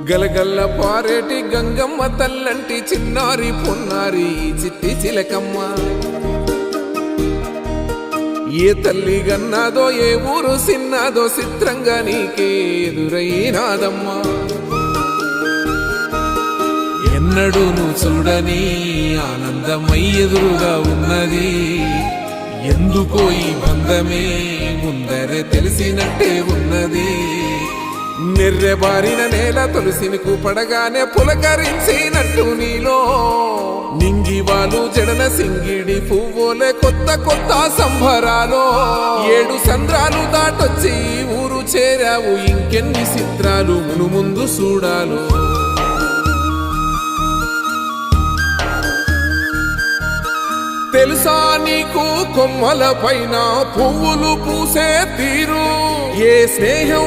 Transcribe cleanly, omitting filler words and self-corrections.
గలగల్ల పారేటి గంగమ్మ తల్లంటి చిన్నారి పొన్నారి చిట్టి చిలకమ్మ. ఏ తల్లి గన్నాదో ఏ ఊరు సిన్నాదో చిత్రంగా నీకే ఎదురైనాదమ్మా. ఎన్నడూ నువ్వు చూడని ఆనందమై ఎదురుగా ఉన్నది. ఎందుకో ఈ బంధమే ముందరే తెలిసినట్టే ఉన్నది. నెర్రెబారిన నేల తులసినికు పడగానే పులకరించినట్టు నీలో నింగివాలు జడన సింగిడి పువ్వులే కొత్త కొత్త సంబరాలో. 7 సంద్రాలు దాటొచ్చి ఊరు చేరావు, ఇంకెన్ని చిత్రాలు మును ముందు చూడాలో. తెలుసా నీకు కొమ్మల పైన పువ్వులు పూసే తీరు, ఏ స్నేహం